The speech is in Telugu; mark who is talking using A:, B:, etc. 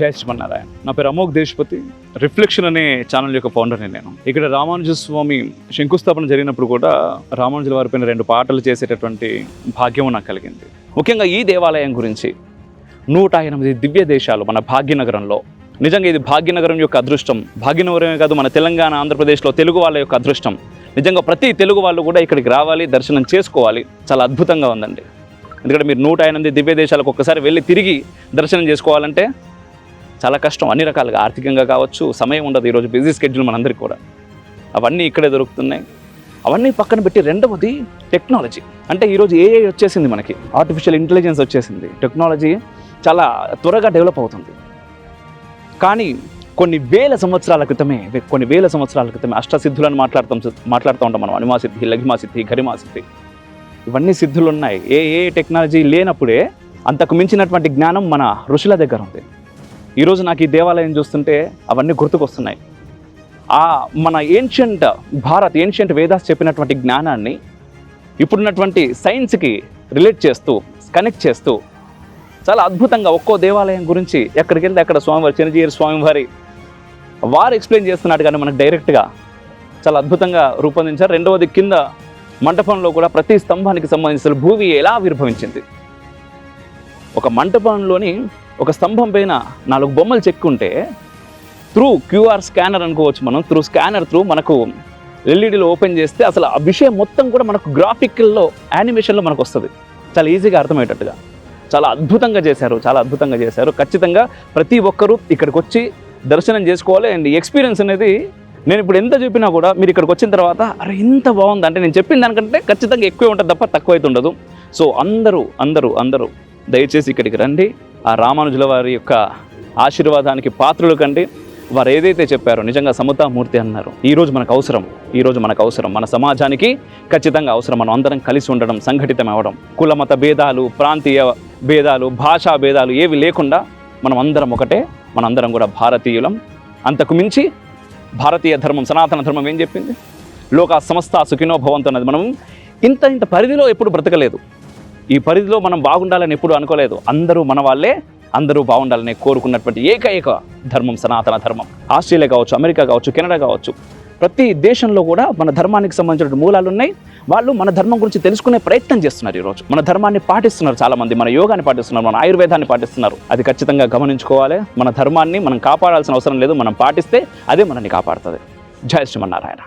A: జై శ్రీమన్నారాయణ. నా పేరు అమోఘ్ దేశపతి. రిఫ్లెక్షన్ అనే ఛానల్ యొక్క ఫౌండర్ని నేను. ఇక్కడ రామానుజ స్వామి శంకుస్థాపన జరిగినప్పుడు కూడా రామానుజుల వారిపైన 2 పాటలు చేసేటటువంటి భాగ్యం నాకు కలిగింది. ముఖ్యంగా ఈ దేవాలయం గురించి 108 దివ్య దేశాలు మన భాగ్యనగరంలో. నిజంగా ఇది భాగ్యనగరం యొక్క అదృష్టం. భాగ్యనగరమే కాదు, మన తెలంగాణ, ఆంధ్రప్రదేశ్లో తెలుగు వాళ్ళ యొక్క అదృష్టం. నిజంగా ప్రతి తెలుగు వాళ్ళు కూడా ఇక్కడికి రావాలి, దర్శనం చేసుకోవాలి. చాలా అద్భుతంగా ఉందండి. ఎందుకంటే మీరు 108 దివ్య దేశాలకు ఒక్కసారి వెళ్ళి తిరిగి దర్శనం చేసుకోవాలంటే చాలా కష్టం. అన్ని రకాలుగా ఆర్థికంగా కావచ్చు, సమయం ఉండదు. ఈరోజు బిజీ స్కెడ్యూల్ మనందరికీ కూడా. అవన్నీ ఇక్కడే దొరుకుతున్నాయి. అవన్నీ పక్కన పెట్టి రెండవది టెక్నాలజీ. అంటే ఈరోజు ఏఐ వచ్చేసింది, మనకి ఆర్టిఫిషియల్ ఇంటెలిజెన్స్ వచ్చేసింది. టెక్నాలజీ చాలా త్వరగా డెవలప్ అవుతుంది. కానీ కొన్ని వేల సంవత్సరాల క్రితమే అష్టసిద్ధులను మాట్లాడుతూ ఉంటాం మనం. అనిమా సిద్ధి, లఘిమా సిద్ధి, గరిమా సిద్ధి, ఇవన్నీ సిద్ధులు ఉన్నాయి. ఏ టెక్నాలజీ లేనప్పుడే అంతకు మించినటువంటి జ్ఞానం మన ఋషుల దగ్గర ఉంది. ఈరోజు నాకు ఈ దేవాలయం చూస్తుంటే అవన్నీ గుర్తుకొస్తున్నాయి. మన ఏన్షియంట్ వేదాస్ చెప్పినటువంటి జ్ఞానాన్ని ఇప్పుడున్నటువంటి సైన్స్కి రిలేట్ చేస్తూ, కనెక్ట్ చేస్తూ చాలా అద్భుతంగా ఒక్కో దేవాలయం గురించి ఎక్కడికి వెళ్తే అక్కడ స్వామివారి, చిన్నజీయర్ స్వామివారి వారు ఎక్స్ప్లెయిన్ చేస్తున్నాడు. కానీ మనకు డైరెక్ట్గా చాలా అద్భుతంగా రూపొందించారు. రెండవది, కింద మంటపంలో కూడా ప్రతి స్తంభానికి సంబంధించిన భూమి ఎలా ఆవిర్భవించింది. ఒక మంటపంలోని ఒక స్తంభం పైన 4 బొమ్మలు చెక్కుంటే త్రూ క్యూఆర్ స్కానర్ అనుకోవచ్చు మనం. స్కానర్ త్రూ మనకు ఎల్ఈడీలో ఓపెన్ చేస్తే అసలు ఆ విషయం మొత్తం కూడా మనకు గ్రాఫికల్లో, యానిమేషన్లో మనకు వస్తుంది. చాలా ఈజీగా అర్థమయ్యేటట్టుగా చాలా అద్భుతంగా చేశారు. ఖచ్చితంగా ప్రతి ఒక్కరూ ఇక్కడికి వచ్చి దర్శనం చేసుకోవాలి. అండ్ ఎక్స్పీరియన్స్ అనేది నేను ఇప్పుడు ఎంత చెప్పినా కూడా మీరు ఇక్కడికి వచ్చిన తర్వాత అరే ఇంత బాగుంది అంటే నేను చెప్పిన దానికంటే ఖచ్చితంగా ఎక్కువే ఉంటుంది తప్ప తక్కువైతే ఉండదు. సో అందరూ దయచేసి ఇక్కడికి రండి. ఆ రామానుజుల వారి యొక్క ఆశీర్వాదానికి పాత్రులు కండి. వారు ఏదైతే చెప్పారో నిజంగా సమతామూర్తి అన్నారు. ఈరోజు మనకు అవసరం, మన సమాజానికి ఖచ్చితంగా అవసరం. మనం అందరం కలిసి ఉండడం, సంఘటితం అవ్వడం, కుల మత భేదాలు, ప్రాంతీయ భేదాలు, భాషా భేదాలు ఏవి లేకుండా మనం అందరం ఒకటే. మనందరం కూడా భారతీయులం. అంతకు మించి భారతీయ ధర్మం, సనాతన ధర్మం ఏం చెప్పింది? లోకా సమస్త సుఖినో భవంతు అన్నది. మనం ఇంత పరిధిలో ఎప్పుడు బ్రతకలేదు. ఈ పరిధిలో మనం బాగుండాలని ఎప్పుడు అనుకోలేదు. అందరూ మన వాళ్ళే, అందరూ బాగుండాలని కోరుకున్నటువంటి ఏకైక ధర్మం సనాతన ధర్మం. ఆస్ట్రేలియా కావచ్చు, అమెరికా కావచ్చు, కెనడా కావచ్చు, ప్రతి దేశంలో కూడా మన ధర్మానికి సంబంధించిన మూలాలు ఉన్నాయి. వాళ్ళు మన ధర్మం గురించి తెలుసుకునే ప్రయత్నం చేస్తున్నారు. ఈరోజు మన ధర్మాన్ని పాటిస్తున్నారు చాలామంది, మన యోగాన్ని పాటిస్తున్నారు, మన ఆయుర్వేదాన్ని పాటిస్తున్నారు. అది ఖచ్చితంగా గమనించుకోవాలి. మన ధర్మాన్ని మనం కాపాడాల్సిన అవసరం లేదు. మనం పాటిస్తే అదే మనల్ని కాపాడుతుంది. జై శ్రీమన్నారాయణ.